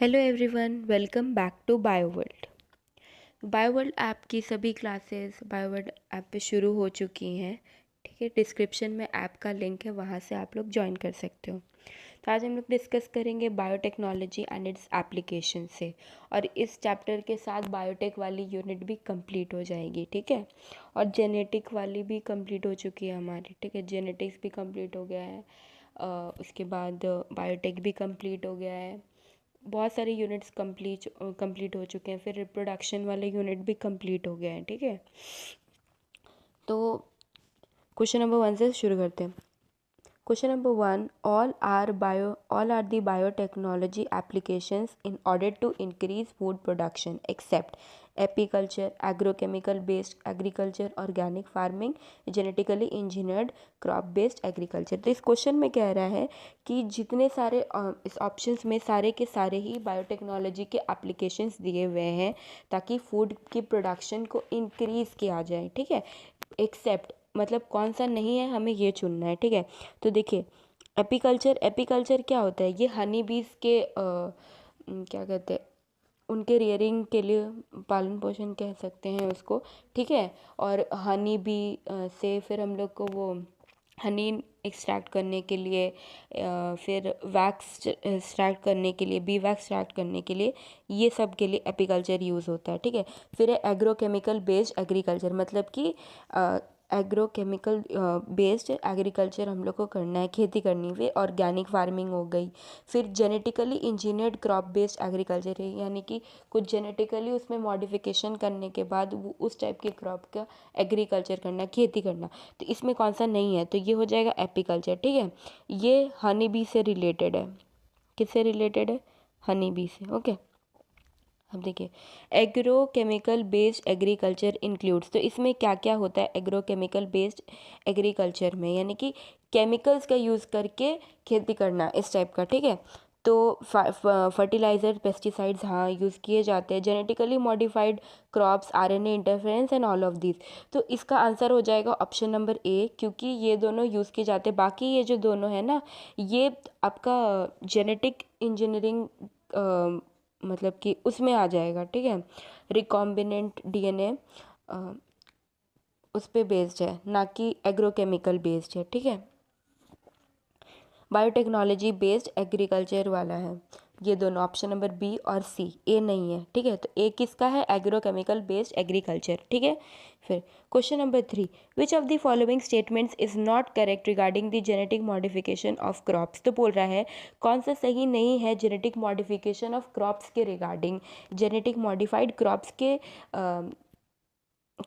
Hello everyone, welcome back to Bioworld. Bioworld app की सभी classes बायोवर्ल्ड app पे शुरू हो चुकी हैं। ठीक है, डिस्क्रिप्शन में ऐप का लिंक है, वहाँ से आप लोग ज्वाइन कर सकते हो। तो आज हम लोग डिस्कस करेंगे बायोटेक्नोलॉजी एंड इट्स एप्लीकेशन से, और इस चैप्टर के साथ बायोटेक वाली यूनिट भी कंप्लीट हो जाएगी। ठीक है, और जेनेटिक वाली भी कंप्लीट हो चुकी है हमारी। ठीक है, जेनेटिक्स भी कंप्लीट हो गया है, उसके बाद बायोटेक भी कंप्लीट हो गया है। बहुत सारे यूनिट्स कंप्लीट हो चुके हैं, फिर रिप्रोडक्शन वाले यूनिट भी कंप्लीट हो गए हैं। ठीक है, तो क्वेश्चन नंबर 1 से शुरू करते हैं। Question number 1, all are the biotechnology applications in order to increase food production except apiculture, agrochemical based agriculture, organic farming, genetically engineered crop based agriculture। तो इस क्वेश्चन में कह रहा है कि जितने सारे इस ऑप्शंस में सारे के सारे ही बायोटेक्नोलॉजी के एप्लीकेशंस दिए हुए हैं ताकि फूड की प्रोडक्शन को इंक्रीज़ किया जाए। ठीक है, एक्सेप्ट मतलब कौन सा नहीं है, हमें ये चुनना है। ठीक है, तो देखिए एपीकल्चर क्या होता है? ये हनी बीज के क्या कहते हैं, उनके रियरिंग के लिए पालन पोषण कह सकते हैं उसको। ठीक है, और हनी बी से फिर हम लोग को वो हनी एक्सट्रैक्ट करने के लिए, फिर वैक्स एक्सट्रैक्ट करने के लिए, बी वैक्स एक्सट्रैक्ट करने के लिए, ये सब के लिए एपीकल्चर यूज़ होता है। ठीक है, फिर है एग्रोकेमिकल बेस्ड एग्रीकल्चर, मतलब कि एग्रोकेमिकल बेस्ड एग्रीकल्चर हम लोग को करना है, खेती करनी है। फिर ऑर्गेनिक फार्मिंग हो गई। फिर genetically engineered crop based agriculture है, यानी कि कुछ जेनेटिकली उसमें मॉडिफिकेशन करने के बाद वो उस टाइप के क्रॉप का एग्रीकल्चर करना, खेती करना। तो इसमें कौन सा नहीं है, तो ये हो जाएगा एपीकल्चर। ठीक है, ये हनी बी से रिलेटेड है। किससे रिलेटेड है? हनी बी से। ओके, अब देखिए agro chemical based agriculture includes, तो इसमें क्या क्या होता है एग्रो केमिकल बेस्ड एग्रीकल्चर में, यानी कि केमिकल्स का यूज़ करके खेती करना, इस टाइप का। ठीक है, तो फर्टिलाइज़र पेस्टिसाइड्स हाँ यूज़ किए जाते हैं। Genetically modified crops, RNA interference and all of this. तो इसका आंसर हो जाएगा ऑप्शन नंबर ए, क्योंकि ये दोनों यूज़ किए जाते हैं। बाकी ये जो दोनों है ना, ये आपका जेनेटिक इंजीनियरिंग मतलब कि उसमें आ जाएगा। ठीक है, रिकॉम्बिनेंट डीएनए उस पे बेस्ड है, ना कि एग्रोकेमिकल बेस्ड है। ठीक है, बायोटेक्नोलॉजी बेस्ड एग्रीकल्चर वाला है ये दोनों, ऑप्शन नंबर बी और सी, ए नहीं है। ठीक है, तो ए किसका है? Agrochemical based agriculture. ठीक है, फिर question number 3, which of the following statements is not correct regarding the genetic modification of crops. तो बोल रहा है कौन सा सही नहीं है जेनेटिक मॉडिफिकेशन ऑफ क्रॉप्स के रिगार्डिंग, जेनेटिक मॉडिफाइड क्रॉप्स के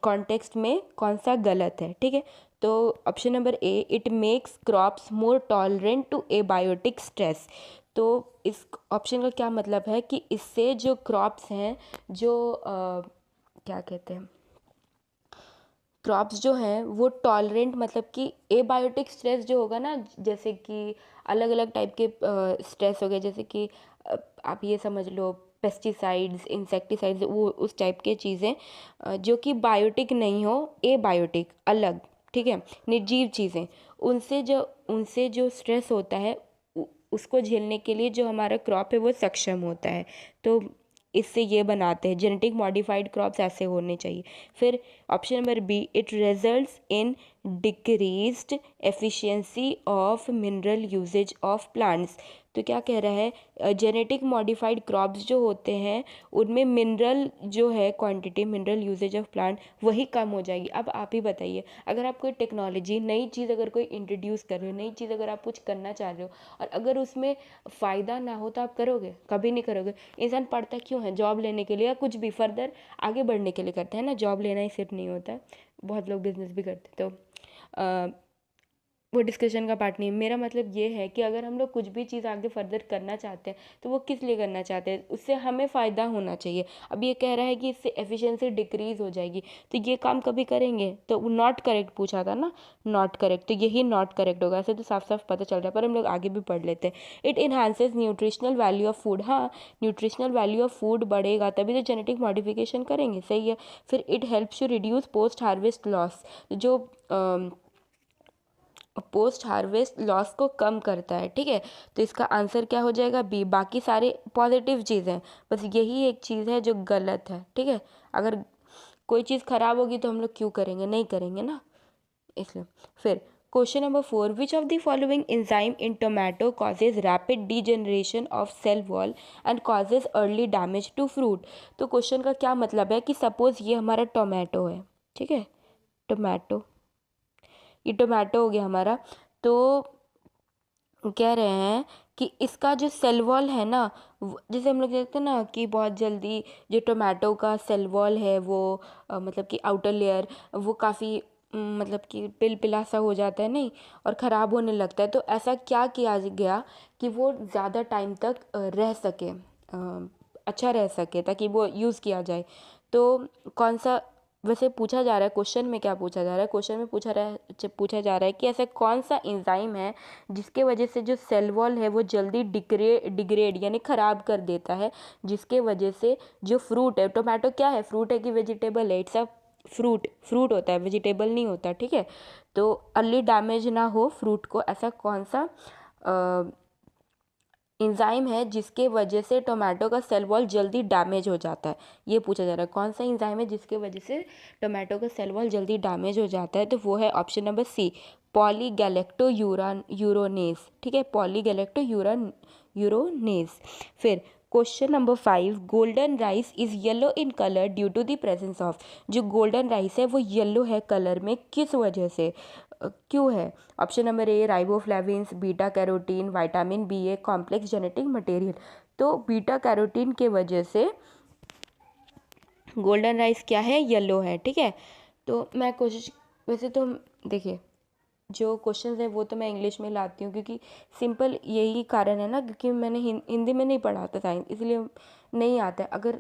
कॉन्टेक्स्ट में कौन सा गलत है। ठीक है, तो option number A, it makes crops more tolerant to abiotic stress. तो इस ऑप्शन का क्या मतलब है कि इससे जो क्रॉप्स हैं, जो क्या कहते हैं, क्रॉप्स जो हैं वो टॉलरेंट, मतलब कि एबायोटिक स्ट्रेस जो होगा ना, जैसे कि अलग अलग टाइप के स्ट्रेस हो गए, जैसे कि आप ये समझ लो पेस्टिसाइड्स, इंसेक्टिसाइड्स, वो उस टाइप के चीज़ें जो कि बायोटिक नहीं हो, एबायोटिक अलग। ठीक है, निर्जीव चीज़ें, उनसे जो स्ट्रेस होता है उसको झेलने के लिए जो हमारा क्रॉप है वो सक्षम होता है। तो इससे ये बनाते हैं जेनेटिक मॉडिफाइड क्रॉप्स ऐसे होने चाहिए। फिर option number B, it results in decreased efficiency of mineral usage of plants. तो क्या कह रहा है, जेनेटिक मॉडिफाइड क्रॉप्स जो होते हैं उनमें मिनरल जो है quantity, mineral usage of plant वही कम हो जाएगी। अब आप ही बताइए, अगर आप कोई टेक्नोलॉजी नई चीज़ अगर कोई इंट्रोड्यूस कर रहे हो, नई चीज़ अगर आप कुछ करना चाह रहे हो और अगर उसमें फ़ायदा ना हो तो आप करोगे? कभी नहीं करोगे। इंसान पढ़ता क्यों है? जॉब लेने के लिए या कुछ भी फर्दर आगे बढ़ने के लिए करते हैं ना, जॉब लेना ही सिर्फ नहीं होता है, बहुत लोग बिजनेस भी करते हैं। तो वो डिस्कशन का पार्ट नहीं है। मेरा मतलब ये है कि अगर हम लोग कुछ भी चीज़ आगे फर्दर करना चाहते हैं तो वो किस लिए करना चाहते हैं, उससे हमें फ़ायदा होना चाहिए। अब ये कह रहा है कि इससे एफिशिएंसी डिक्रीज़ हो जाएगी, तो ये काम कभी करेंगे? तो नॉट करेक्ट पूछा था ना, नॉट करेक्ट, तो यही नॉट करेक्ट होगा। ऐसे तो साफ साफ पता चल रहा है, पर हम लोग आगे भी पढ़ लेते हैं। It enhances nutritional value of food, हाँ न्यूट्रिशनल वैल्यू ऑफ फूड बढ़ेगा तभी तो जेनेटिक मॉडिफिकेशन करेंगे, सही है। फिर it helps to reduce post harvest loss, जो पोस्ट हार्वेस्ट लॉस को कम करता है, ठीक है। तो इसका आंसर क्या हो जाएगा? बी। बाकी सारे पॉजिटिव चीज़ हैं, बस यही एक चीज़ है जो गलत है, ठीक है। अगर कोई चीज़ ख़राब होगी तो हम लोग क्यों करेंगे? नहीं करेंगे ना, इसलिए। फिर question number 4, which of the following enzyme in tomato causes rapid degeneration of cell wall and causes early damage to fruit. तो क्वेश्चन का क्या मतलब है कि सपोज ये हमारा टोमेटो है, ठीक है, टोमेटो, ये टोमेटो हो गया हमारा। तो कह रहे हैं कि इसका जो सेल वॉल है ना, जैसे हम लोग देखते हैं ना कि बहुत जल्दी जो टोमेटो का सेल वॉल है वो मतलब कि आउटर लेयर वो काफ़ी मतलब कि पिलपिला सा हो जाता है, नहीं, और ख़राब होने लगता है। तो ऐसा क्या किया गया कि वो ज़्यादा टाइम तक रह सके, अच्छा रह सके, ताकि वो यूज़ किया जाए। तो कौन सा, वैसे पूछा जा रहा है क्वेश्चन में, क्या पूछा जा रहा है क्वेश्चन में, पूछा जा रहा है कि ऐसा कौन सा एंजाइम है जिसके वजह से जो सेल वॉल है वो जल्दी डिग्रेड यानी ख़राब कर देता है, जिसके वजह से जो फ्रूट है, टोमेटो क्या है, फ्रूट है कि वेजिटेबल है? इट्स अ फ्रूट होता है, वेजिटेबल नहीं होता, ठीक है। तो अर्ली डैमेज ना हो फ्रूट को, ऐसा कौन सा एंजाइम है जिसके वजह से टोमेटो का सेल वॉल जल्दी डैमेज हो जाता है, ये पूछा जा रहा है। कौन सा एंजाइम है जिसके वजह से टोमेटो का सेल वॉल जल्दी डैमेज हो जाता है? तो वो है ऑप्शन नंबर सी, पॉलीगैलेक्टो यूरोनेज, ठीक है, पॉलीगैलेक्टो यूरोनेज। फिर question number 5, golden rice is yellow in colour due to the presence of. जो गोल्डन राइस है वो येलो है कलर में, किस वजह से, क्यों है? Option number A, riboflavins, beta carotene, vitamin B A, complex genetic material. तो बीटा कैरोटीन के वजह से गोल्डन राइस क्या है, येलो है, ठीक है। तो मैं कोशिश, वैसे तो देखिए जो क्वेश्चंस है वो तो मैं इंग्लिश में लाती हूँ, क्योंकि सिंपल यही कारण है ना, क्योंकि मैंने हिंदी में नहीं पढ़ा था साइंस, इसलिए नहीं आता है। अगर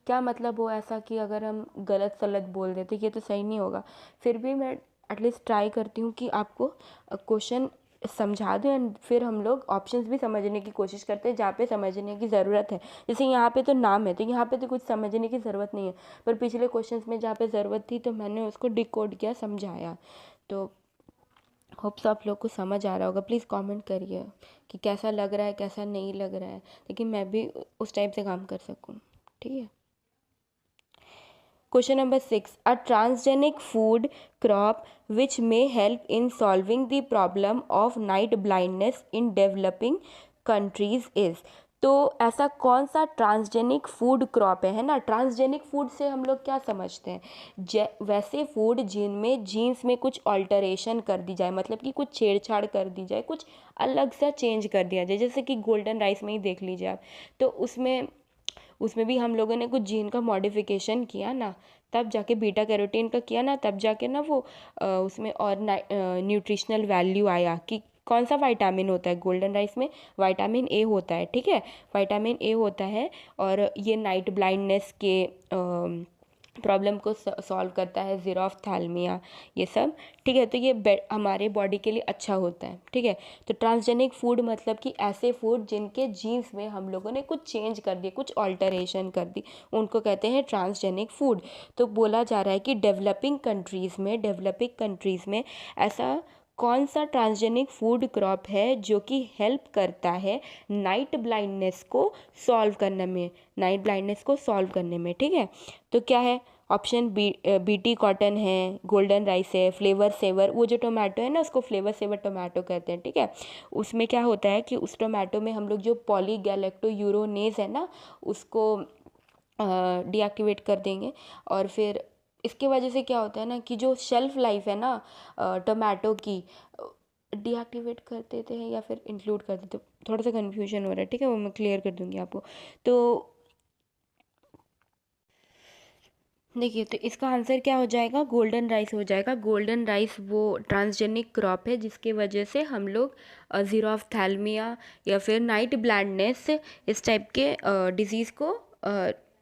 क्या मतलब हो ऐसा कि अगर हम गलत सलत बोल देते, ये तो सही नहीं होगा। फिर भी मैं एटलीस्ट ट्राई करती हूँ कि आपको क्वेश्चन समझा दूँ, एंड फिर हम लोग ऑप्शंस भी समझने की कोशिश करते हैं जहाँ पे समझने की ज़रूरत है। जैसे यहाँ पे तो नाम है, तो यहाँ पे तो कुछ समझने की ज़रूरत नहीं है, पर पिछले क्वेश्चंस में जहाँ पे ज़रूरत थी तो मैंने उसको डिकोड किया, समझाया। तो होप्स आप लोग को समझ आ रहा होगा। प्लीज़ कमेंट करिए कि कैसा लग रहा है, कैसा नहीं लग रहा है, लेकिन मैं भी उस टाइप से काम कर सकूँ, ठीक है। Question number 6, a transgenic food crop which may help in solving the problem of night blindness in developing countries is. तो ऐसा कौन सा ट्रांसजेनिक फूड क्रॉप है ना। ट्रांसजेनिक फूड से हम लोग क्या समझते हैं, वैसे फूड जिनमें जीन्स में कुछ ऑल्टरेशन कर दी जाए, मतलब कि कुछ छेड़छाड़ कर दी जाए, कुछ अलग सा चेंज कर दिया जाए। जैसे कि गोल्डन राइस में ही देख लीजिए आप, तो उसमें भी हम लोगों ने कुछ जीन का मॉडिफिकेशन किया ना, तब जाके बीटा कैरोटीन का किया ना, तब जाके ना वो उसमें और न्यूट्रिशनल वैल्यू आया कि कौन सा विटामिन होता है गोल्डन राइस में, विटामिन ए होता है, ठीक है, विटामिन ए होता है। और ये नाइट ब्लाइंडनेस के प्रॉब्लम को सॉल्व करता है, ज़ीरोफ्थैल्मिया, ये सब, ठीक है। तो ये हमारे बॉडी के लिए अच्छा होता है, ठीक है। तो ट्रांसजेनिक फूड मतलब कि ऐसे फूड जिनके जीन्स में हम लोगों ने कुछ चेंज कर दिए, कुछ ऑल्टरेशन कर दी, उनको कहते हैं ट्रांसजेनिक फूड। तो बोला जा रहा है कि डेवलपिंग कंट्रीज़ में ऐसा कौन सा ट्रांसजेनिक फूड क्रॉप है जो कि हेल्प करता है नाइट ब्लाइंडनेस को सॉल्व करने में, ठीक है। तो क्या है? ऑप्शन बीटी कॉटन है, गोल्डन राइस है, फ्लेवर सेवर, वो जो टोमेटो है ना उसको फ्लेवर सेवर टोमेटो कहते हैं, ठीक है। उसमें क्या होता है कि उस टोमेटो में हम लोग जो पॉलीगैलेक्टो यूरोनेज है ना उसको डीएक्टिवेट कर देंगे, और फिर इसके वजह से क्या होता है ना कि जो शेल्फ लाइफ है ना टोमेटो की, डीएक्टिवेट कर देते हैं या फिर इंक्लूड कर देते, थोड़ा सा कन्फ्यूजन हो रहा है, ठीक है, वो मैं क्लियर कर दूंगी आपको। तो देखिए, तो इसका आंसर क्या हो जाएगा, गोल्डन राइस हो जाएगा। गोल्डन राइस वो ट्रांसजेनिक क्रॉप है जिसके वजह से हम लोग ज़ीरोफ्थैल्मिया या फिर नाइट ब्लाइंडनेस इस टाइप के डिजीज़ को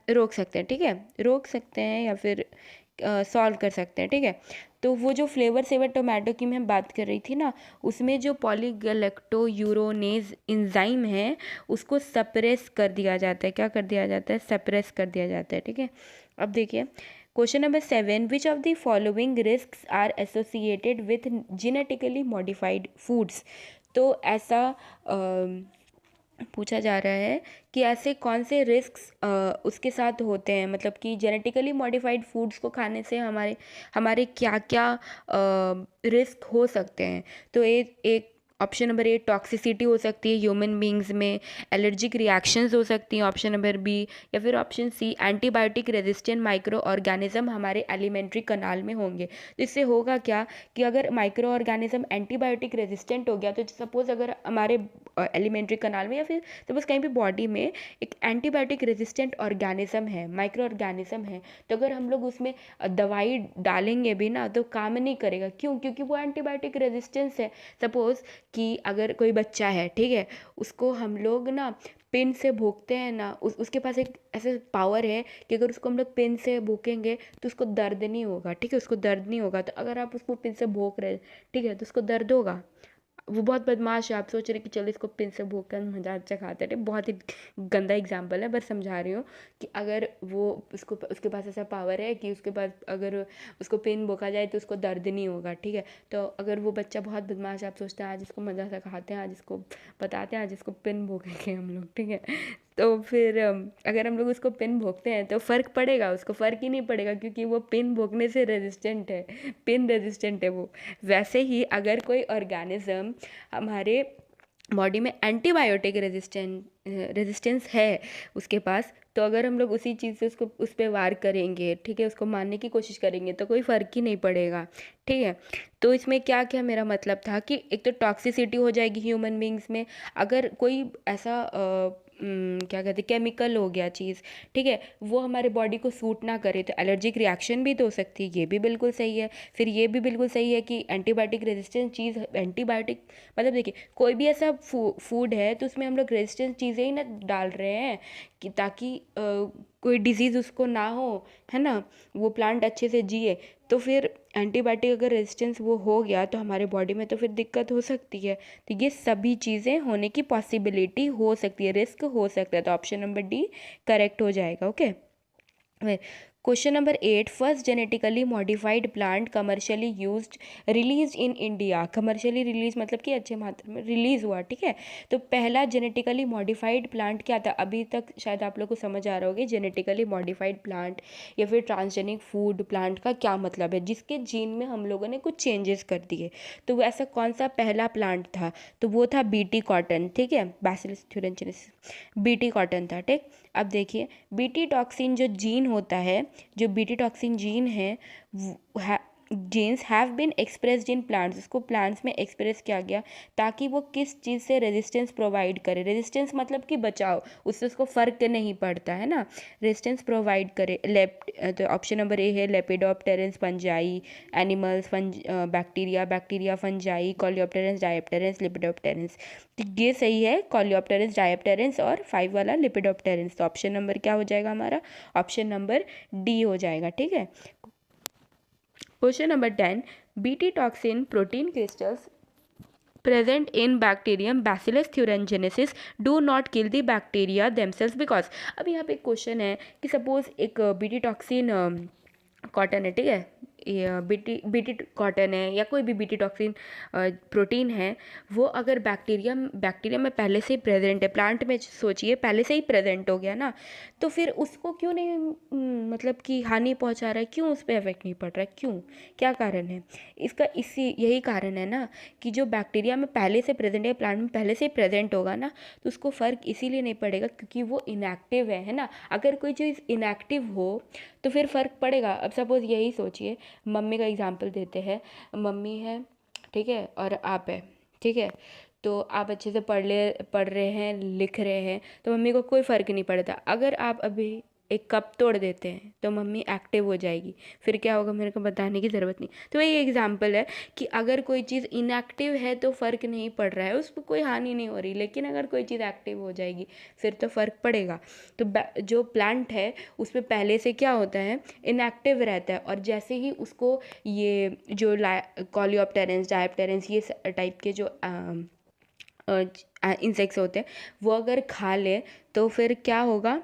रोक सकते हैं, ठीक है, रोक सकते हैं या फिर सॉल्व कर सकते हैं, ठीक है। तो वो जो फ्लेवर सेवर टोमेटो की मैं बात कर रही थी ना, उसमें जो पॉलीगैलेक्टो यूरोनेज एंजाइम है उसको सप्रेस कर दिया जाता है। क्या कर दिया जाता है? सप्रेस कर दिया जाता है, ठीक है। अब देखिए, question number 7, which of the following risks are associated with genetically modified foods. तो ऐसा पूछा जा रहा है कि ऐसे कौन से रिस्क्स उसके साथ होते हैं, मतलब कि जेनेटिकली मॉडिफाइड फूड्स को खाने से हमारे हमारे क्या क्या रिस्क हो सकते हैं। तो एक ऑप्शन नंबर ए टॉक्सिसिटी हो सकती है ह्यूमन बींग्स में, एलर्जिक रिएक्शंस हो सकती हैं ऑप्शन नंबर बी, या फिर option C antibiotic resistant microorganism हमारे एलिमेंट्री कनाल में होंगे। तो इससे होगा क्या कि अगर माइक्रो ऑर्गेनिज्म एंटीबायोटिक रेजिस्टेंट हो गया, तो सपोज अगर हमारे एलिमेंट्री कनाल में या फिर सपोज कहीं भी बॉडी में एक एंटीबायोटिक रेजिस्टेंट ऑर्गेनिज्म है, माइक्रो ऑर्गेनिज्म है, तो अगर हम लोग उसमें दवाई डालेंगे भी ना तो काम नहीं करेगा। क्यों? क्योंकि वो एंटीबायोटिक रेजिस्टेंस है। सपोज कि अगर कोई बच्चा है, ठीक है, उसको हम लोग ना पिन से भोंकते हैं ना, उसके पास एक ऐसे पावर है कि अगर उसको हम लोग पिन से भोंकेंगे तो उसको दर्द नहीं होगा, ठीक है, उसको दर्द नहीं होगा। तो अगर आप उसको पिन से भोंक रहे हैं, ठीक है, तो उसको दर्द होगा। वो बहुत बदमाश है, आप सोच रहे हैं कि चलो इसको पिन से भोंक कर मजा अच्छा खाते हैं, बहुत ही गंदा एग्जाम्पल है, बस समझा रही हूँ कि अगर वो उसके पास ऐसा पावर है कि उसके पास अगर उसको पिन भोंका जाए तो उसको दर्द नहीं होगा, ठीक है। तो अगर वो बच्चा बहुत बदमाश है, आप सोचते हैं आज इसको मज़ा सा खाते हैं, आज इसको बताते हैं, आज इसको पिन भोंकेंगे हम लोग, ठीक है। तो फिर अगर हम लोग उसको पिन भोंकते हैं तो फ़र्क पड़ेगा? उसको फ़र्क ही नहीं पड़ेगा, क्योंकि वो पिन भोंकने से रेजिस्टेंट है, पिन रेजिस्टेंट है वो। वैसे ही अगर कोई ऑर्गेनिज्म हमारे बॉडी में एंटीबायोटिक रेजिस्टेंस है उसके पास, तो अगर हम लोग उसी चीज़ से उसको उस पर वार करेंगे, ठीक है, उसको मारने की कोशिश करेंगे तो कोई फ़र्क ही नहीं पड़ेगा, ठीक है। तो इसमें क्या क्या मेरा मतलब था कि एक तो टॉक्सिसिटी हो जाएगी ह्यूमन बींग्स में, अगर कोई ऐसा क्या कहते हैं केमिकल हो गया चीज़, ठीक है, वो हमारे बॉडी को सूट ना करे तो एलर्जिक रिएक्शन भी तो हो सकती है, ये भी बिल्कुल सही है। फिर ये भी बिल्कुल सही है कि एंटीबायोटिक रेजिस्टेंट चीज़, एंटीबायोटिक मतलब देखिए कोई भी ऐसा फूड है तो उसमें हम लोग रेजिस्टेंट चीज़ें ही ना डाल रहे हैं कि ताकि कोई डिजीज़ उसको ना हो, है ना, वो प्लांट अच्छे से जिए। तो फिर एंटीबायोटिक अगर रेजिस्टेंस वो हो गया तो हमारे बॉडी में तो फिर दिक्कत हो सकती है। तो ये सभी चीज़ें होने की पॉसिबिलिटी हो सकती है, रिस्क हो सकता है। तो ऑप्शन नंबर डी करेक्ट हो जाएगा। Okay, question number 8, first genetically modified plant commercially used release in India. Commercially release मतलब कि अच्छे मात्रा में रिलीज हुआ, ठीक है। तो पहला जेनेटिकली मॉडिफाइड प्लांट क्या था? अभी तक शायद आप लोग को समझ आ रहा होगा जेनेटिकली मॉडिफाइड प्लांट या फिर ट्रांसजेनिक फूड प्लांट का क्या मतलब है, जिसके जीन में हम लोगों ने कुछ चेंजेस कर दिए। तो वो ऐसा कौन सा पहला प्लांट था? तो वो था बीटी कॉटन, ठीक है, बैसिलस thuringiensis, बीटी कॉटन था, ठीक। अब देखिए बीटी टॉक्सिन जो जीन होता है, जो बीटी टॉक्सिन जीन है, genes have been expressed in plants, उसको प्लांट्स में एक्सप्रेस किया गया ताकि वो किस चीज़ से रेजिस्टेंस प्रोवाइड करे। रेजिस्टेंस मतलब कि बचाव, उससे उसको फ़र्क नहीं पड़ता है ना, रेजिस्टेंस प्रोवाइड करे। तो ऑप्शन नंबर ए है lepidopterans fungi, animals bacteria fungi, coleopterans dipterans lepidopterans. तो ये सही है, कोलियोप्टेरेंस डायोप्टेरेंस और 5 वाला लेपिडोप्टेरेंस। तो ऑप्शन नंबर क्या हो जाएगा हमारा? ऑप्शन नंबर डी हो जाएगा, ठीक है। Question number 10, BT toxin protein crystals present in bacterium Bacillus thuringiensis do not kill the bacteria themselves because। अब यहाँ पे एक क्वेश्चन है कि सपोज एक बीटी टॉक्सिन कॉटन है, ठीक है, ये बीटी कॉटन है या कोई भी बीटी टॉक्सिन प्रोटीन है, वो अगर बैक्टीरिया में पहले से ही प्रेजेंट है, प्लांट में सोचिए पहले से ही प्रेजेंट हो गया ना, तो फिर उसको क्यों नहीं मतलब कि हानि पहुंचा रहा है, क्यों उस पर इफेक्ट नहीं पड़ रहा है, क्यों, क्या कारण है इसका? यही कारण है ना कि जो बैक्टीरिया में पहले से प्रेजेंट है, प्लांट में पहले से ही प्रेजेंट होगा ना, तो उसको फ़र्क इसीलिए नहीं पड़ेगा क्योंकि वो इनएक्टिव है ना। अगर कोई चीज़ इनएक्टिव हो तो फिर फ़र्क पड़ेगा। अब सपोज़ यही सोचिए, मम्मी का एग्जांपल देते हैं, मम्मी है, ठीक है, और आप है, ठीक है, तो आप अच्छे से पढ़ रहे हैं, लिख रहे हैं, तो मम्मी को कोई फ़र्क नहीं पड़ता। अगर आप अभी एक कप तोड़ देते हैं तो मम्मी एक्टिव हो जाएगी, फिर क्या होगा मेरे को बताने की ज़रूरत नहीं। तो ये एग्जांपल है कि अगर कोई चीज़ इनएक्टिव है तो फ़र्क नहीं पड़ रहा है, उसको कोई हानि नहीं हो रही, लेकिन अगर कोई चीज़ एक्टिव हो जाएगी फिर तो फ़र्क पड़ेगा। तो जो प्लांट है उसमें पहले से क्या होता है, इनएक्टिव रहता है, और जैसे ही उसको ये जो कोलियोप्टेरेंस डायोप्टेरेंस ये टाइप के जो इंसेक्ट्स होते हैं वो अगर खा ले तो फिर क्या होगा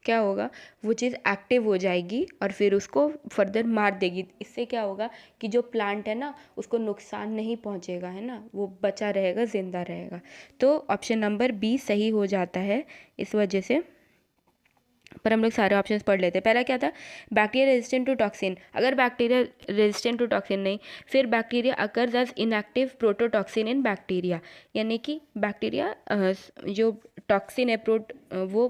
क्या होगा, वो चीज़ एक्टिव हो जाएगी और फिर उसको फर्दर मार देगी। इससे क्या होगा कि जो प्लांट है ना उसको नुकसान नहीं पहुंचेगा, है ना, वो बचा रहेगा, ज़िंदा रहेगा। तो ऑप्शन नंबर बी सही हो जाता है इस वजह से। पर हम लोग सारे ऑप्शंस पढ़ लेते हैं। पहला क्या था, बैक्टीरिया रेजिस्टेंट टू टॉक्सिन। अगर बैक्टीरिया रेजिस्टेंट टू टॉक्सिन नहीं, फिर bacteria occurs as inactive prototoxin in bacteria, यानी कि बैक्टीरिया जो टॉक्सिन है वो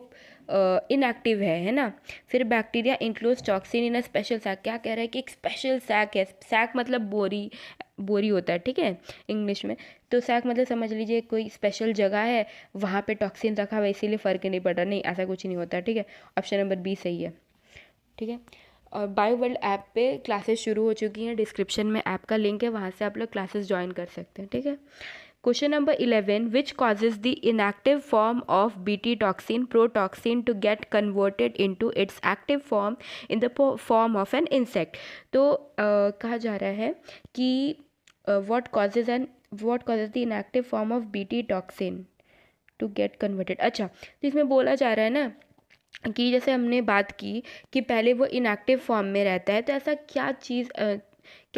इनएक्टिव है ना। फिर bacteria includes toxin in a special sac. क्या कह रहा है कि एक स्पेशल सैक है, सैक मतलब बोरी, बोरी होता है, ठीक है, इंग्लिश में। तो सैक मतलब समझ लीजिए कोई स्पेशल जगह है, वहाँ पे टॉक्सिन रखा हुआ, इसीलिए फ़र्क नहीं पड़ रहा, नहीं ऐसा कुछ नहीं होता, ठीक है। ऑप्शन नंबर बी सही है, ठीक है। और बायोवर्ल्ड ऐप पे क्लासेस शुरू हो चुकी हैं, डिस्क्रिप्शन में ऐप का लिंक है, वहाँ से आप लोग क्लासेस ज्वाइन कर सकते हैं, ठीक है। Question number 11, which causes the inactive form of BT toxin protoxin to get converted into its active form in the form of an insect. तो कहा जा रहा है कि what causes the inactive form of BT toxin to get converted. अच्छा, तो इसमें बोला जा रहा है ना कि जैसे हमने बात की कि पहले वो इनएक्टिव फॉर्म में रहता है, तो ऐसा क्या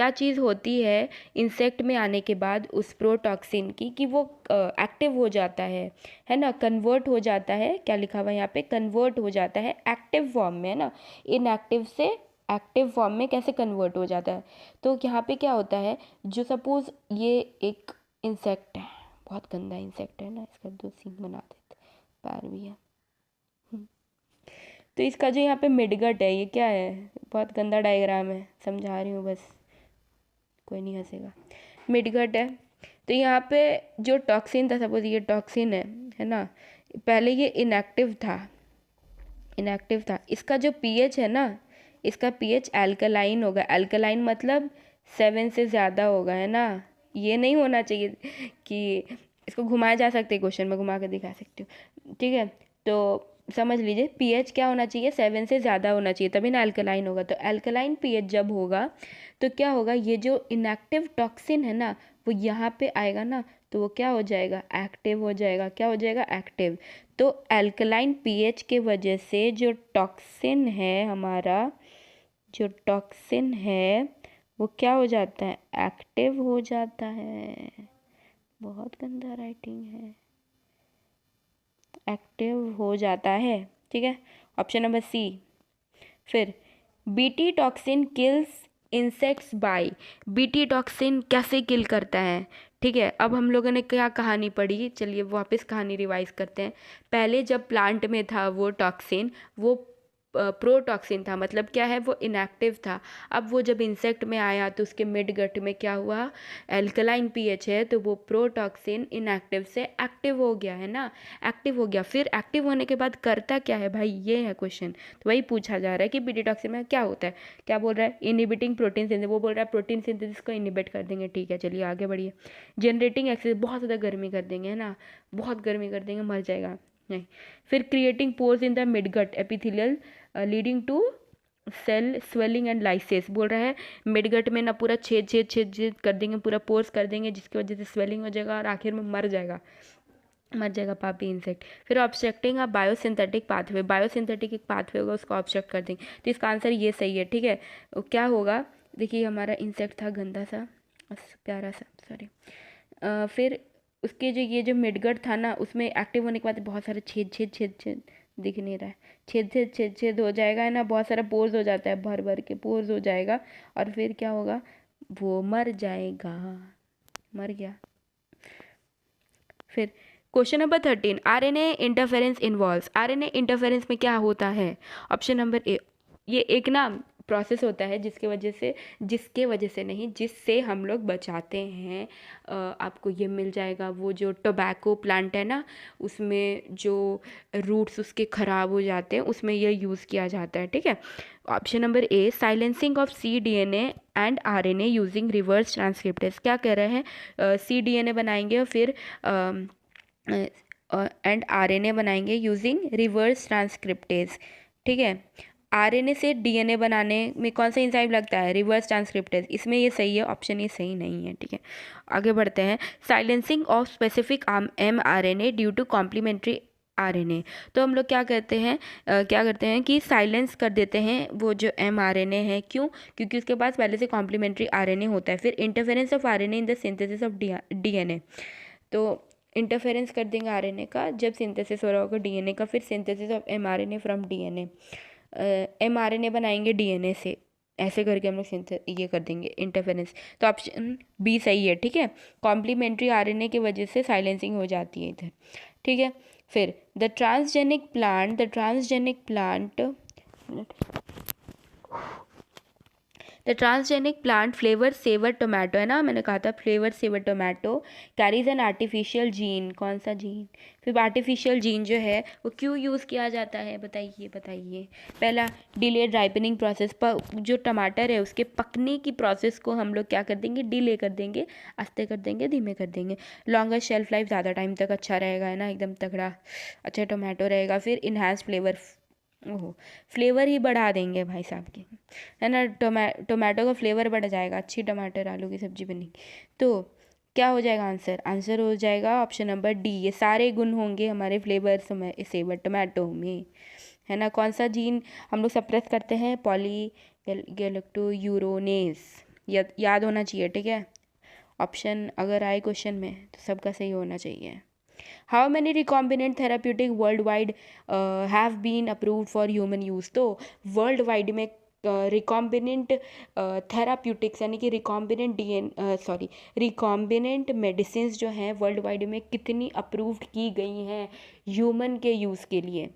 चीज़ होती है इंसेक्ट में आने के बाद उस प्रोटॉक्सिन की कि वो एक्टिव हो जाता है ना, कन्वर्ट हो जाता है। क्या लिखा हुआ है यहाँ पे, कन्वर्ट हो जाता है एक्टिव फॉर्म में, है ना। इनएक्टिव से एक्टिव फॉर्म में कैसे कन्वर्ट हो जाता है, तो यहाँ पे क्या होता है, जो सपोज़ ये एक इंसेक्ट है, बहुत गंदा इंसेक्ट है ना, इसका 2 सींग बना देते, पैर भी है। तो इसका जो यहाँ पे मिडगट है, ये क्या है, बहुत गंदा डायग्राम है, समझा रही हूँ बस, कोई नहीं हंसेगा। मिडगट है, तो यहाँ पे जो टॉक्सिन था, सपोज ये टॉक्सिन है ना, पहले ये इनएक्टिव था। इसका जो पीएच है ना, इसका पीएच एल्कलाइन होगा। एल्कलाइन मतलब 7 से ज़्यादा होगा, है ना। ये नहीं होना चाहिए कि इसको घुमाया जा सकते, क्वेश्चन में घुमा कर दिखा सकती हूँ, ठीक है। तो समझ लीजिए पीएच क्या होना चाहिए, 7 से ज़्यादा होना चाहिए, तभी ना अल्कलाइन होगा। तो अल्कलाइन पीएच जब होगा तो क्या होगा, ये जो इनएक्टिव टॉक्सिन है ना वो यहाँ पे आएगा ना, तो वो क्या हो जाएगा, एक्टिव हो जाएगा। क्या हो जाएगा, एक्टिव। तो अल्कलाइन पीएच के वजह से जो टॉक्सिन है हमारा, जो टॉक्सिन है वो क्या हो जाता है, एक्टिव हो जाता है। बहुत गंदा राइटिंग है, एक्टिव हो जाता है, ठीक है। Option number C. फिर BT toxin kills insects by. BT toxin कैसे किल करता है, ठीक है। अब हम लोगों ने क्या कहानी पढ़ी, चलिए वापस कहानी रिवाइज करते हैं। पहले जब प्लांट में था वो टॉक्सिन, वो प्रोटॉक्सिन था, मतलब क्या है, वो इनएक्टिव था। अब वो जब इंसेक्ट में आया तो उसके मिड गट में क्या हुआ, एल्कलाइन पीएच है, तो वो प्रोटॉक्सिन इनएक्टिव से एक्टिव हो गया, है ना, एक्टिव हो गया। फिर एक्टिव होने के बाद करता क्या है भाई, ये है क्वेश्चन। तो वही पूछा जा रहा है कि बीटी टॉक्सिन में क्या होता है। क्या बोल रहा है, इनहिबिटिंग प्रोटीन सिंथेसिस, वो बोल रहा है प्रोटीन सिंथेसिस को इनहिबिट कर देंगे, ठीक है, चलिए आगे बढ़िए। जनरेटिंग एक्सेस, बहुत ज़्यादा गर्मी कर देंगे, है ना, बहुत गर्मी कर देंगे, मर जाएगा, नहीं। फिर creating pores in the midgut epithelial leading to cell swelling and lysis. बोल रहा है मिडगट में ना पूरा छेद कर देंगे, पूरा पोर्स कर देंगे, जिसकी वजह से स्वेलिंग हो जाएगा और आखिर में मर जाएगा पापी इंसेक्ट। फिर ऑब्स्ट्रक्टिंग अ बायोसिंथेटिक पाथवे, बायोसिंथेटिक एक पाथवे होगा उसको ऑब्स्ट्रक्ट कर देंगे। तो इसका आंसर ये सही है, ठीक है। क्या होगा, देखिए हमारा इंसेक्ट था गंदा सा, प्यारा सा, सॉरी। फिर उसके ये जो मिडगट था ना, उसमें एक्टिव होने के बाद बहुत सारे छेद दिख नहीं रहा है, छेद हो जाएगा, है ना, बहुत सारा पोर्स हो जाता है, भर भर के पोर्स हो जाएगा, और फिर क्या होगा, वो मर जाएगा, मर गया। फिर question number 13, RNA interference involves. RNA interference में क्या होता है, ऑप्शन नंबर ए, ये एक ना प्रोसेस होता है जिससे हम लोग बचाते हैं। आपको ये मिल जाएगा, वो जो टोबैको प्लांट है ना, उसमें जो रूट्स उसके ख़राब हो जाते हैं, उसमें ये यूज़ किया जाता है, ठीक है। Option number A, silencing of cDNA and RNA using reverse transcriptase. क्या कह रहे हैं, cDNA बनाएंगे और फिर एंड RNA बनाएंगे यूजिंग रिवर्स ट्रांसक्रिप्टेज, ठीक है। आरएनए से डीएनए बनाने में कौन सा एंजाइम लगता है, रिवर्स ट्रांसक्रिप्टेज। इसमें ये सही है, ऑप्शन ये सही नहीं है, ठीक है। आगे बढ़ते हैं, silencing of specific mRNA due to complementary RNA. तो हम लोग क्या करते हैं कि साइलेंस कर देते हैं वो जो mRNA है। क्यों? क्योंकि उसके पास पहले से कॉम्प्लीमेंट्री आरएनए होता है। फिर interference of RNA in the synthesis of DNA. तो इंटरफेरेंस कर देंगे आरएनए का जब सिंथेसिस हो रहा होगा डीएनए का। फिर synthesis of mRNA from DNA, mRNA बनाएंगे डीएनए से। ऐसे करके हम लोग ये कर देंगे इंटरफेरेंस। तो ऑप्शन बी सही है, ठीक है। कॉम्प्लीमेंट्री आरएनए की वजह से साइलेंसिंग हो जाती है इधर, ठीक है। फिर the transgenic plant the transgenic plant flavour saver tomato, है ना, मैंने कहा था flavour saver tomato carries an artificial gene. कौन सा जीन? फिर आर्टिफिशियल जीन जो है वो क्यों यूज़ किया जाता है, बताइए बताइए। पहला, डिलेड राइपनिंग प्रोसेस पर जो टमाटर है उसके पकने की प्रोसेस को हम लोग क्या कर देंगे, डिले कर देंगे, आस्ते कर देंगे, धीमे कर देंगे। लॉन्गर शेल्फ लाइफ, ज़्यादा टाइम तक अच्छा रहेगा, है ना, एकदम तगड़ा अच्छा टोमेटो रहेगा। फिर इन्हांस फ्लेवर, ओहो, फ्लेवर ही बढ़ा देंगे भाई साहब के, है ना, टोमेटो का फ्लेवर बढ़ जाएगा, अच्छी टमाटर आलू की सब्जी बनेगी। तो क्या हो जाएगा आंसर? आंसर हो जाएगा ऑप्शन नंबर डी। ये सारे गुण होंगे हमारे फ्लेवर सेवर टोमेटो में, है ना। कौन सा जीन हम लोग सप्रेस करते हैं? पॉलीगैलेक्टोयूरोनेज। याद होना चाहिए, ठीक है। ऑप्शन अगर आए क्वेश्चन में तो सबका सही होना चाहिए। How many recombinant therapeutic world wide have been approved for human use? तो वर्ल्ड वाइड में रिकॉम्बिनेंट थेराप्यूटिक्स यानी कि रिकॉम्बिनेंट मेडिसिन जो हैं वर्ल्ड वाइड में कितनी अप्रूव्ड की गई हैं ह्यूमन के यूज़ के लिए?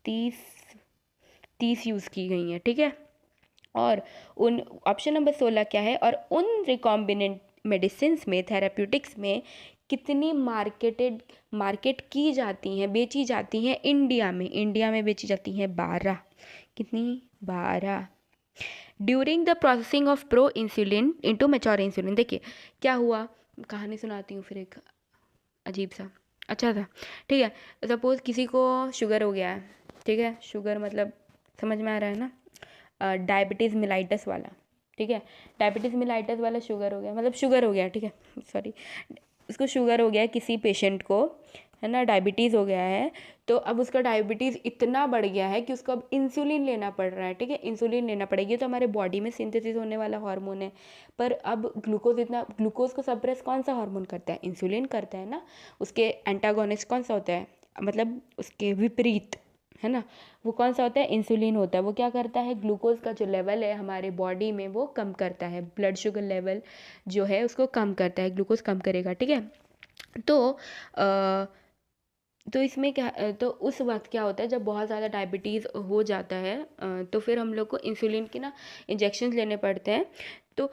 30 यूज़ की गई हैं, ठीक है। और उन ऑप्शन नंबर 16 क्या है? और उन रिकॉम्बिनेंट मेडिसिन में, थेराप्यूटिक्स में कितनी मार्केट की जाती हैं, बेची जाती हैं इंडिया में बेची जाती हैं 12। कितनी? 12। During the processing of pro insulin into mature insulin. देखिए क्या हुआ, कहानी सुनाती हूँ फिर एक अजीब सा, अच्छा था, ठीक है। सपोज़ किसी को शुगर हो गया है, ठीक है, शुगर मतलब समझ में आ रहा है ना, डायबिटीज़ मिलाइटस वाला, ठीक है। डायबिटीज़ मिलाइटस वाला शुगर हो गया, मतलब शुगर हो गया, ठीक है, सॉरी, उसको शुगर हो गया है किसी पेशेंट को, है ना, डायबिटीज़ हो गया है। तो अब उसका डायबिटीज़ इतना बढ़ गया है कि उसको अब इंसुलिन लेना पड़ रहा है, ठीक है। इंसुलिन लेना पड़ेगी, तो हमारे बॉडी में सिंथेसिस होने वाला हार्मोन है। पर अब ग्लूकोज को सप्रेस कौन सा हार्मोन करता है? इंसुलिन करता है ना। उसके एंटागोनिस्ट कौन सा होता है, मतलब उसके विपरीत, है ना, वो कौन सा होता है? इंसुलिन होता है। वो क्या करता है? ग्लूकोज का जो लेवल है हमारे बॉडी में वो कम करता है, ब्लड शुगर लेवल जो है उसको कम करता है, ग्लूकोज कम करेगा, ठीक है। तो इसमें क्या, तो उस वक्त क्या होता है जब बहुत ज़्यादा डायबिटीज़ हो जाता है, तो फिर हम लोग को इंसुलिन की ना इंजेक्शन लेने पड़ते हैं। तो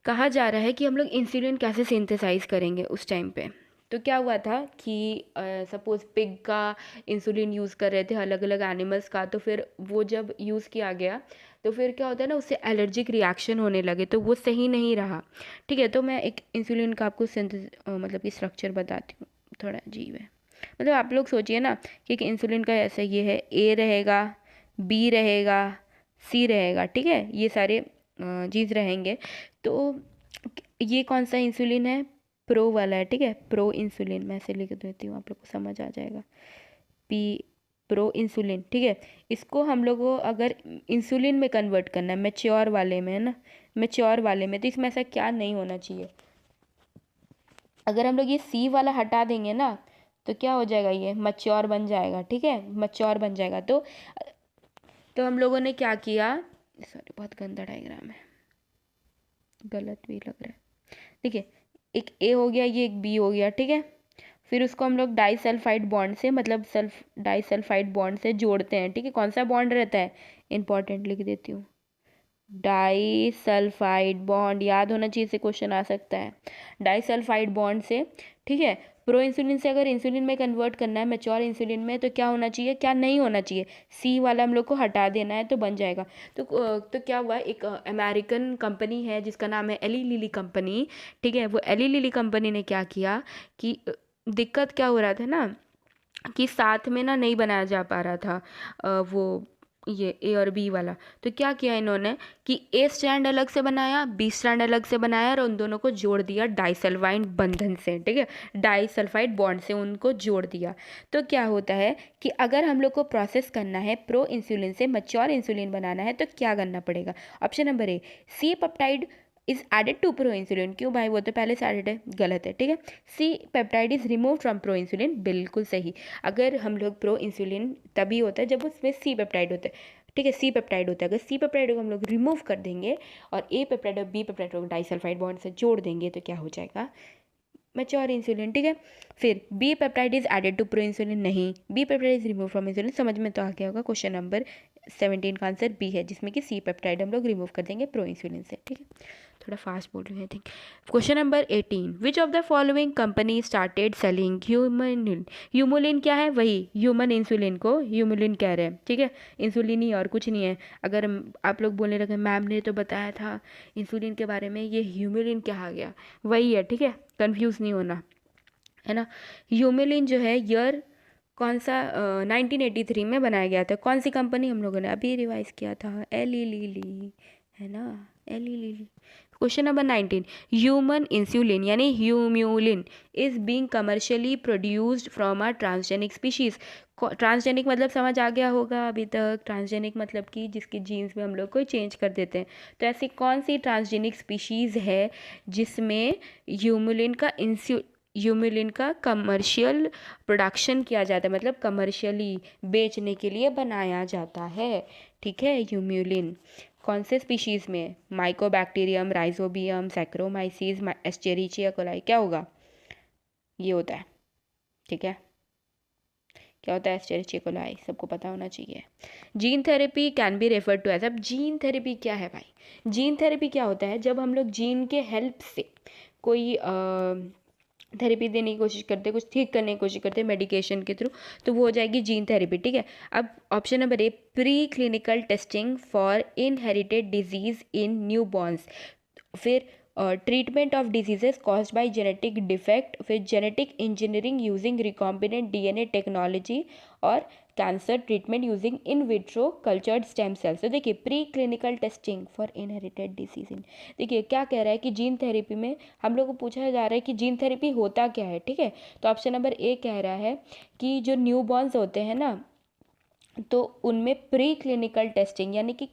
कहा जा रहा है कि हम लोग इंसुलिन कैसे सिंथेसाइज करेंगे उस टाइम पे। तो क्या हुआ था कि सपोज़ पिग का इंसुलिन यूज़ कर रहे थे, अलग अलग एनिमल्स का, तो फिर वो जब यूज़ किया गया तो फिर क्या होता है ना, उससे एलर्जिक रिएक्शन होने लगे, तो वो सही नहीं रहा, ठीक है। तो मैं एक इंसुलिन का आपको मतलब कि स्ट्रक्चर बताती हूँ, थोड़ा अजीब है। मतलब आप लोग सोचिए ना कि एक इंसुलिन का ऐसा ये है, ए रहेगा, बी रहेगा, सी रहेगा, ठीक है, ये सारे चीज़ रहेंगे। तो ये कौन सा इंसुलिन है? प्रो वाला है, ठीक है, प्रो इंसुलिन। मैं ऐसे लिख देती हूँ, आप लोग को समझ आ जाएगा, पी, प्रो इंसुलिन, ठीक है। इसको हम लोग को अगर इंसुलिन में कन्वर्ट करना है, मैच्योर वाले में, है ना, मैच्योर वाले में, तो इसमें ऐसा क्या नहीं होना चाहिए। अगर हम लोग ये सी वाला हटा देंगे ना तो क्या हो जाएगा, ये मैच्योर बन जाएगा, ठीक है, मैच्योर बन जाएगा। तो हम लोगों ने क्या किया, सॉरी बहुत गंदा डायग्राम है, गलत भी लग रहा है, देखिए, एक ए हो गया, ये एक बी हो गया, ठीक है। फिर उसको हम लोग डाइसल्फाइड बॉन्ड से, मतलब डाइसल्फाइड बॉन्ड से जोड़ते हैं, ठीक है। कौन सा बॉन्ड रहता है? इंपॉर्टेंट लिख देती हूँ, डाइसल्फाइड बॉन्ड, याद होना चाहिए, से क्वेश्चन आ सकता है। डाइसल्फाइड बॉन्ड से, ठीक है। प्रो इंसुलिन से अगर इंसुलिन में कन्वर्ट करना है, मैच्योर इंसुलिन में, तो क्या होना चाहिए, क्या नहीं होना चाहिए? सी वाला हम लोग को हटा देना है, तो बन जाएगा। तो क्या हुआ, एक अमेरिकन कंपनी है जिसका नाम है एली लिली कंपनी, ठीक है। वो एली लिली कंपनी ने क्या किया कि दिक्कत क्या हो रहा था ना कि साथ में ना नहीं बनाया जा पा रहा था वो ये ए और बी वाला, तो क्या किया इन्होंने कि ए स्ट्रैंड अलग से बनाया, बी स्ट्रैंड अलग से बनाया और उन दोनों को जोड़ दिया डाइसल्फाइड बंधन से, ठीक है, डाइसल्फाइड बॉन्ड से उनको जोड़ दिया। तो क्या होता है कि अगर हम लोग को प्रोसेस करना है प्रो इंसुलिन से मैच्योर इंसुलिन बनाना है तो क्या करना पड़ेगा? Option number A, C peptide is added to pro insulin. क्यों भाई, वो तो पहले से एडेड है, गलत है, ठीक है। C peptide is remove from pro insulin, बिल्कुल सही। अगर हम लोग प्रो इंसुलिन तभी होता है जब उसमें सी पेप्टाइड होता है, ठीक है, सी पेप्टाइड होता है। अगर सी पेप्टाइड को हम लोग रिमूव कर देंगे और ए पेप्टाइड और बी पेप्टाइड को डाइसल्फाइड बॉन्ड से जोड़ देंगे तो क्या हो जाएगा? मैच्योर इंसुलिन, ठीक है। फिर B peptide is added to pro insulin, नहीं, B peptide is remove from insulin, समझ में तो आ गया होगा। क्वेश्चन नंबर 17 का आंसर बी है, जिसमें कि सी पेप्टाइड हम लोग रिमूव कर देंगे प्रो इंसुलिन से, ठीक है। थोड़ा फास्ट बोल रही हूँ I think. Question number 18, which of the following company started selling ह्यूमनिन? ह्यूमुलिन क्या है? वही ह्यूमन इंसुलिन को ह्यूमुलिन कह रहे हैं, ठीक है, इंसुलिन ही और कुछ नहीं है। अगर आप लोग बोलने लगे मैम ने तो बताया था इंसुलिन के बारे में, ये ह्यूमुलिन क्या आ गया, वही है, ठीक है, कंफ्यूज नहीं होना, है ना। ह्यूमुलिन जो है ईयर कौन सा 1983 में बनाया गया था। कौन सी कंपनी? हम लोगों ने अभी रिवाइज किया था, एली लीली, है ना, Eli Lilly. Question number 19, human insulin यानी humulin is being commercially produced from a transgenic species. Transgenic मतलब समझ आ गया होगा अभी तक, ट्रांसजेनिक मतलब कि जिसकी जीन्स में हम लोग को चेंज कर देते हैं। तो ऐसी कौन सी ट्रांसजेनिक स्पीशीज़ है जिसमें ह्यूमुलिन का कमर्शियल प्रोडक्शन किया जाता है, मतलब कमर्शियली बेचने के लिए बनाया जाता है, ठीक है, ह्यूमुलिन। कौन से स्पीशीज़ में? Mycobacterium, rhizobium, Saccharomyces, Escherichia coli, क्या होगा? ये होता है, ठीक है, क्या होता है? एस्चेरिचिया कोलाई, सबको पता होना चाहिए। Gene therapy can be referred to as, अब जीन थेरेपी क्या है भाई? जीन थेरेपी क्या होता है? जब हम लोग जीन के हेल्प से कोई थेरेपी देने की कोशिश करते हैं, कुछ ठीक करने की कोशिश करते हैं मेडिकेशन के थ्रू, तो वो हो जाएगी जीन थेरेपी, ठीक है। अब option number A, pre clinical testing for inherited disease in newborns. फिर treatment of diseases caused by genetic defect, फिर genetic engineering using recombinant DNA technology और cancer treatment using in vitro cultured stem cells. तो देखिए, pre clinical testing for inherited disease in, देखिए क्या कह रहा है कि जीन थेरेपी में हम लोग को पूछा जा रहा है कि जीन थेरेपी होता क्या है, ठीक है। तो ऑप्शन नंबर ए कह रहा है कि जो न्यू बॉर्न्स होते हैं ना, तो उनमें प्री क्लिनिकल टेस्टिंग यानी कि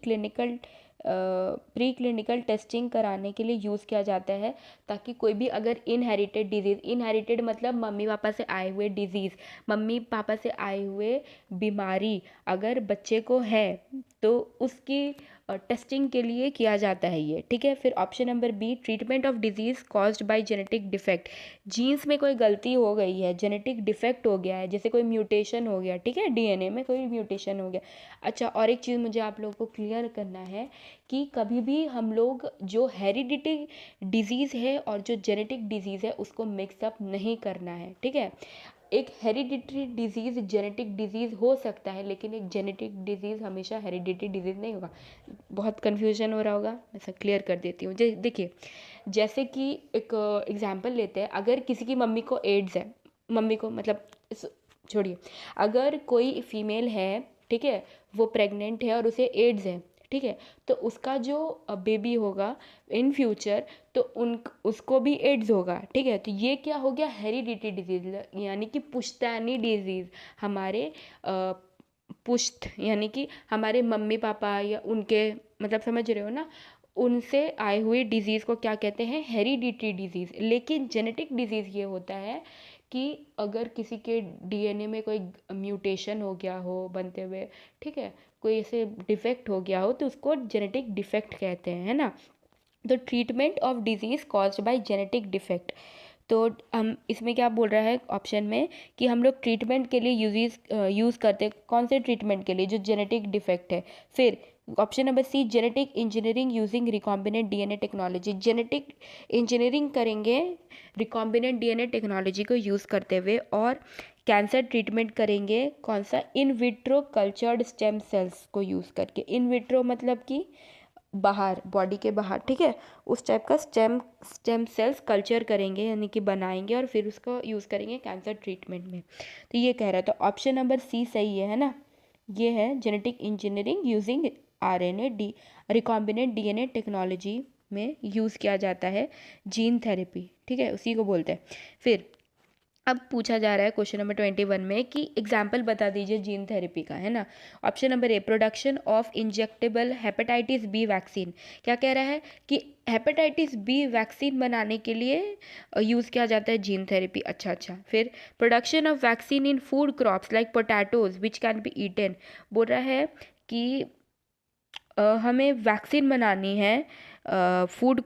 प्री क्लिनिकल टेस्टिंग कराने के लिए यूज़ किया जाता है, ताकि कोई भी अगर इनहेरिटेड डिजीज़, इनहेरिटेड मतलब मम्मी पापा से आए हुए डिजीज़, मम्मी पापा से आए हुए बीमारी अगर बच्चे को है तो उसकी टेस्टिंग के लिए किया जाता है ये, ठीक है। फिर option number B, treatment of disease caused by genetic defect, genes में कोई गलती हो गई है, जेनेटिक डिफेक्ट हो गया है, जैसे कोई म्यूटेशन हो गया, ठीक है, डीएनए में कोई म्यूटेशन हो गया। अच्छा, और एक चीज़ मुझे आप लोगों को क्लियर करना है कि कभी भी हम लोग जो हेरिडिटी डिजीज़ है और जो जेनेटिक डिजीज़ है उसको मिक्सअप नहीं करना है, ठीक है। एक हेरिडिटरी डिजीज़ जेनेटिक डिजीज़ हो सकता है, लेकिन एक जेनेटिक डिजीज़ हमेशा हेरिडिटरी डिजीज़ नहीं होगा। बहुत कन्फ्यूजन हो रहा होगा, मैं सब क्लियर कर देती हूँ। देखिए, जैसे कि एक एग्जांपल लेते हैं, अगर किसी की मम्मी को एड्स है, मम्मी को मतलब छोड़िए, अगर कोई फीमेल है, ठीक है, वो प्रेग्नेंट है और उसे एड्स है, ठीक है, तो उसका जो बेबी होगा इन फ्यूचर तो उसको भी एड्स होगा, ठीक है। तो ये क्या हो गया? हेरिडिटी डिजीज, यानी कि पुश्तैनी डिजीज़। हमारे पुश्त यानी कि हमारे मम्मी पापा या उनके, मतलब समझ रहे हो ना, उनसे आए हुए डिजीज़ को क्या कहते हैं? Heredity disease. लेकिन जेनेटिक डिजीज़ ये होता है कि अगर किसी के डीएनए में कोई म्यूटेशन हो गया हो बनते हुए, ठीक है, कोई ऐसे डिफेक्ट हो गया हो तो उसको जेनेटिक डिफेक्ट कहते हैं, है ना। तो treatment of disease caused by genetic defect, तो हम इसमें क्या बोल रहा है ऑप्शन में कि हम लोग ट्रीटमेंट के लिए यूज़ करते हैं, कौन से ट्रीटमेंट के लिए? जो जेनेटिक डिफेक्ट है। फिर option number C, genetic engineering using recombinant DNA technology, genetic engineering करेंगे रिकॉम्बिनेंट डीएनए टेक्नोलॉजी को यूज़ करते हुए। और कैंसर ट्रीटमेंट करेंगे कौन सा? In vitro cultured stem cells को यूज़ करके। इन विट्रो मतलब कि बाहर, बॉडी के बाहर, ठीक है, उस टाइप का स्टेम सेल्स कल्चर करेंगे यानी कि बनाएंगे और फिर उसको यूज़ करेंगे कैंसर ट्रीटमेंट में। तो ये कह रहा है, तो ऑप्शन नंबर सी सही है ना। ये है genetic engineering using RNA recombinant DNA technology में यूज़ किया जाता है जीन थेरेपी, ठीक है, उसी को बोलते हैं। फिर अब पूछा जा रहा है क्वेश्चन नंबर 21 में कि एग्जाम्पल बता दीजिए जीन थेरेपी का, है ना। Option number A, production of injectable hepatitis B vaccine. क्या कह रहा है कि हेपेटाइटिस बी वैक्सीन बनाने के लिए यूज़ किया जाता है जीन थेरेपी। अच्छा। फिर production of vaccine in food crops like potatoes which can be eaten. बोल रहा है कि हमें वैक्सीन बनानी है फूड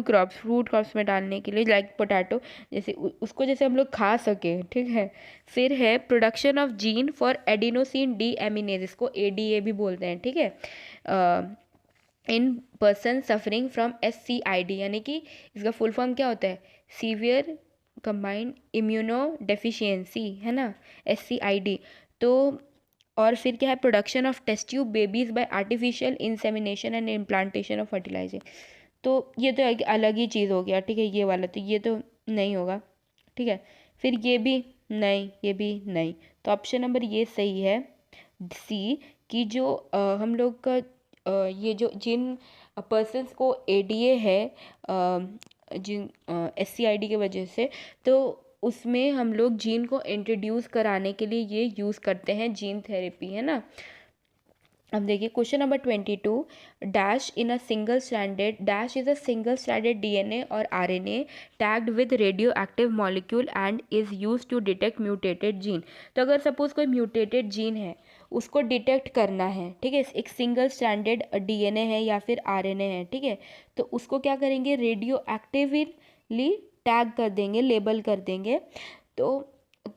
क्रॉप्स में डालने के लिए, लाइक पोटैटो, जैसे उसको जैसे हम लोग खा सके, ठीक है। फिर है production of gene for adenosine deaminase, इसको ADA भी बोलते हैं, ठीक है, in person suffering from SCID, यानी कि इसका फुल फॉर्म क्या होता है, सीवियर कंबाइंड इम्यूनो डेफिशिएंसी, है ना, SCID। तो और फिर क्या है, production of test tube babies by artificial insemination and implantation of fertiliser. तो ये तो एक अलग ही चीज़ हो गया, ठीक है, ये वाला तो ये तो नहीं होगा, ठीक है। फिर ये भी नहीं, ये भी नहीं, तो ऑप्शन नंबर ये सही है, सी, कि जो हम लोग का ये जो जिन पर्सन्स को ADA है, जिन SCID की वजह से, तो उसमें हम लोग जीन को इंट्रोड्यूस कराने के लिए ये यूज़ करते हैं जीन थेरेपी, है ना। अब देखिए question number 22, dash in a single stranded dash is a single stranded DNA और RNA tagged with radio active molecule and is use to detect mutated gene. तो अगर सपोज कोई म्यूटेटेड जीन है, उसको डिटेक्ट करना है, ठीक है, एक सिंगल स्ट्रैंडेड DNA है या फिर RNA है, ठीक है, तो उसको क्या करेंगे, रेडियो एक्टिवली टैग कर देंगे, लेबल कर देंगे, तो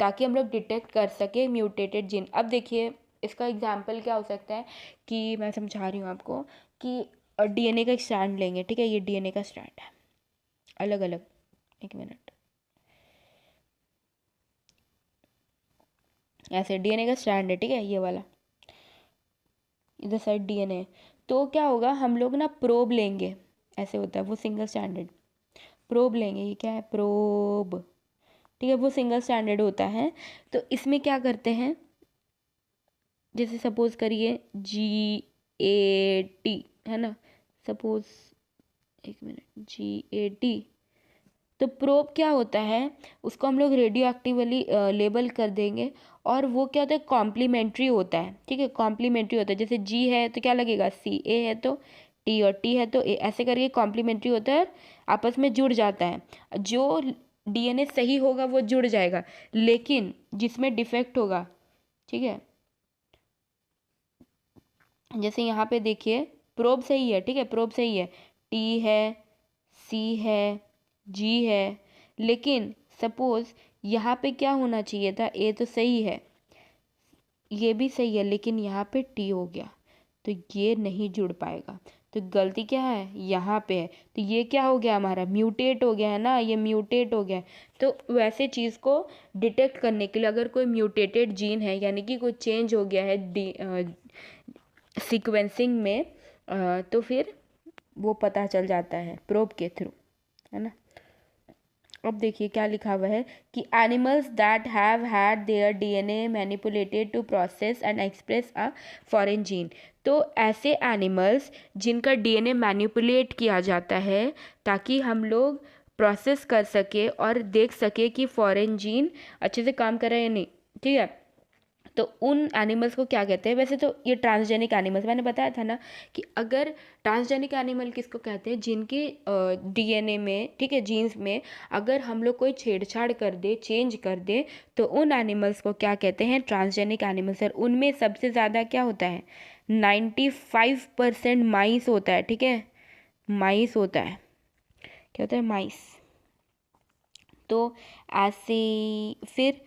ताकि हम लोग डिटेक्ट कर सके म्यूटेटेड जीन। अब देखिए इसका एग्जाम्पल क्या हो सकता है, कि मैं समझा रही हूँ आपको कि DNA का एक स्ट्रैंड लेंगे, ठीक है, ये DNA का स्ट्रैंड है, अलग अलग, एक मिनट, ऐसे DNA का स्ट्रैंड है, ठीक है, ये वाला, इधर साइड DNA। तो क्या होगा, हम लोग ना प्रोब लेंगे, ऐसे होता है वो सिंगल स्टैंडर्ड, प्रोब लेंगे, ये क्या है, प्रोब, ठीक है, वो सिंगल स्टैंडर्ड होता है। तो इसमें क्या करते हैं, जैसे सपोज करिए GAT, है ना, सपोज, एक मिनट, GAT। तो प्रोब क्या होता है, उसको हम लोग रेडियो एक्टिवली लेबल कर देंगे, और वो क्या होता है, कॉम्प्लीमेंट्री होता है, ठीक है, कॉम्प्लीमेंट्री होता है, जैसे G है तो क्या लगेगा, C, A है तो T, और T है तो A, ऐसे करके कॉम्प्लीमेंट्री होता है, आपस में जुड़ जाता है। जो DNA सही होगा वो जुड़ जाएगा, लेकिन जिसमें डिफेक्ट होगा, ठीक है, जैसे यहाँ पे देखिए प्रोब सही है, ठीक है, प्रोब सही है, T है, C है, G है, लेकिन सपोज यहाँ पे क्या होना चाहिए था, A तो सही है, ये भी सही है, लेकिन यहाँ पे T हो गया, तो ये नहीं जुड़ पाएगा। तो गलती क्या है, यहाँ पे है, तो ये क्या हो गया, हमारा म्यूटेट हो गया है ना, ये म्यूटेट हो गया है। तो वैसे चीज़ को डिटेक्ट करने के लिए अगर कोई म्यूटेटेड जीन है, यानी कि कोई चेंज हो गया है सीक्वेंसिंग में, तो फिर वो पता चल जाता है प्रोब के थ्रू, है ना। अब देखिए क्या लिखा हुआ है कि animals that have had their DNA manipulated to process and express a foreign gene. तो ऐसे एनिमल्स जिनका DNA मैनिपुलेट किया जाता है ताकि हम लोग प्रोसेस कर सके और देख सके कि फॉरेन जीन अच्छे से काम कर रहा है या नहीं, ठीक है। तो उन एनिमल्स को क्या कहते हैं, वैसे तो ये ट्रांसजेनिक एनिमल्स, मैंने बताया था ना कि अगर ट्रांसजेनिक एनिमल किसको कहते हैं, जिनके DNA में, ठीक है, जीन्स में अगर हम लोग कोई छेड़छाड़ कर दे, चेंज कर दे, तो उन एनिमल्स को क्या कहते हैं, ट्रांसजेनिक एनिमल्स। और उनमें सबसे ज़्यादा क्या होता है, 95% माइस होता है, ठीक है, माइस होता है, क्या होता है, माइस। तो ऐसे फिर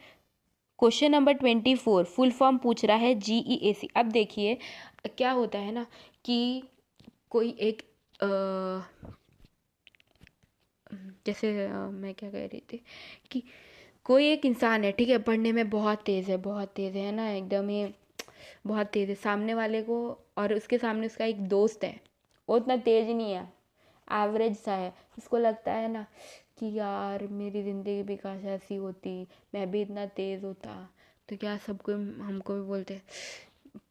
क्वेश्चन नंबर 24 फुल फॉर्म पूछ रहा है GEAC। अब देखिए क्या होता है ना कि कोई एक जैसे मैं क्या कह रही थी कि कोई एक इंसान है, ठीक है, पढ़ने में बहुत तेज़ है, बहुत तेज़ है ना, एकदम ही बहुत तेज़ है, सामने वाले को, और उसके सामने उसका एक दोस्त है, वो उतना तेज़ नहीं है, एवरेज सा है। उसको लगता है ना कि यार मेरी ज़िंदगी भी काश ऐसी होती, मैं भी इतना तेज़ होता, तो क्या सबको हमको भी बोलते हैं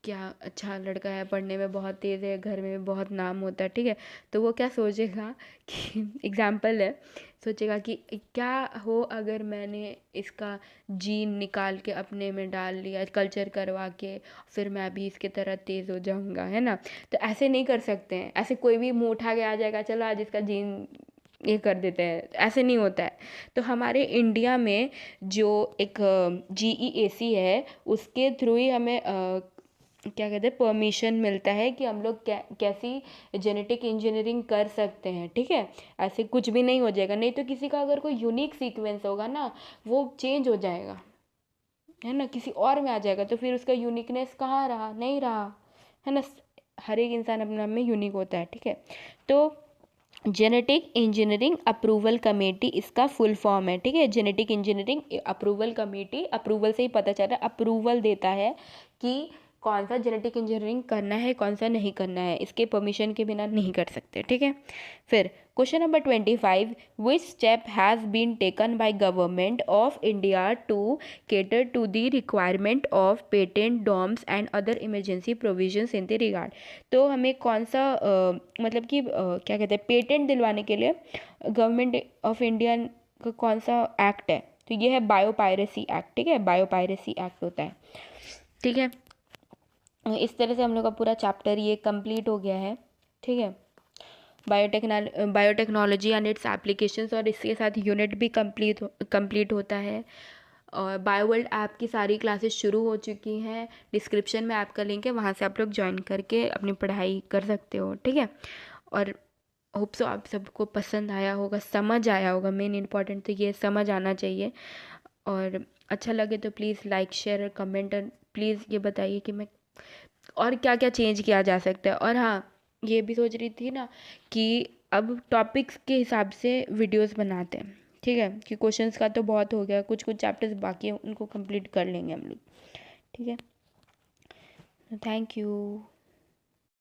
क्या अच्छा लड़का है, पढ़ने में बहुत तेज़ है, घर में भी बहुत नाम होता है, ठीक है। तो वो क्या सोचेगा कि एग्जाम्पल है, सोचेगा कि क्या हो अगर मैंने इसका जीन निकाल के अपने में डाल लिया, कल्चर करवा के, फिर मैं भी इसके तरह तेज़ हो जाऊंगा, है ना। तो ऐसे नहीं कर सकते हैं, ऐसे कोई भी मुँह उठा के आ जाएगा, चलो आज इसका जीन ये कर देते हैं, ऐसे नहीं होता है। तो हमारे इंडिया में जो एक GEAC है, उसके थ्रू ही हमें क्या कहते हैं परमिशन मिलता है कि हम लोग कैसी जेनेटिक इंजीनियरिंग कर सकते हैं, ठीक है। ऐसे कुछ भी नहीं हो जाएगा, नहीं तो किसी का अगर कोई यूनिक सीक्वेंस होगा ना, वो चेंज हो जाएगा, है ना, किसी और में आ जाएगा, तो फिर उसका यूनिकनेस कहाँ रहा, नहीं रहा, है ना। हर एक इंसान अपने आप में यूनिक होता है, ठीक है। तो जेनेटिक इंजीनियरिंग अप्रूवल कमेटी इसका फुल फॉर्म है, ठीक है। Genetic engineering approval committee, approval से ही पता चल रहा है, अप्रूवल देता है कि कौन सा जेनेटिक इंजीनियरिंग करना है, कौन सा नहीं करना है, इसके परमिशन के बिना नहीं कर सकते, ठीक है। फिर question number 25, which step has been taken by government of India to cater to the requirement of patent doms and other emergency provisions in the regard. तो हमें कौन सा मतलब कि क्या कहते हैं पेटेंट दिलवाने के लिए गवर्नमेंट ऑफ इंडिया का कौन सा एक्ट है, तो ये है बायोपायरेसी एक्ट, ठीक है। बायोपायरेसी एक्ट होता है, ठीक है। इस तरह से हम लोग का पूरा चैप्टर ये कंप्लीट हो गया है, ठीक है। बायोटेक्नोलॉजी एंड इट्स एप्लीकेशंस, और इसके साथ यूनिट भी कंप्लीट होता है। और बायोवर्ल्ड ऐप की सारी क्लासेस शुरू हो चुकी हैं, डिस्क्रिप्शन में ऐप का लिंक है, वहाँ से आप लोग ज्वाइन करके अपनी पढ़ाई कर सकते हो, ठीक है। और होप सो आप सबको पसंद आया होगा, समझ आया होगा, मेन इंपॉर्टेंट तो ये समझ आना चाहिए। और अच्छा लगे तो प्लीज़ लाइक शेयर और कमेंट, और प्लीज़ ये बताइए कि मैं और क्या क्या चेंज किया जा सकता है। और हाँ, ये भी सोच रही थी ना कि अब टॉपिक्स के हिसाब से वीडियोस बनाते हैं, ठीक है, कि क्वेश्चंस का तो बहुत हो गया, कुछ कुछ चैप्टर्स बाकी हैं, उनको कंप्लीट कर लेंगे हम लोग, ठीक है। Thank you.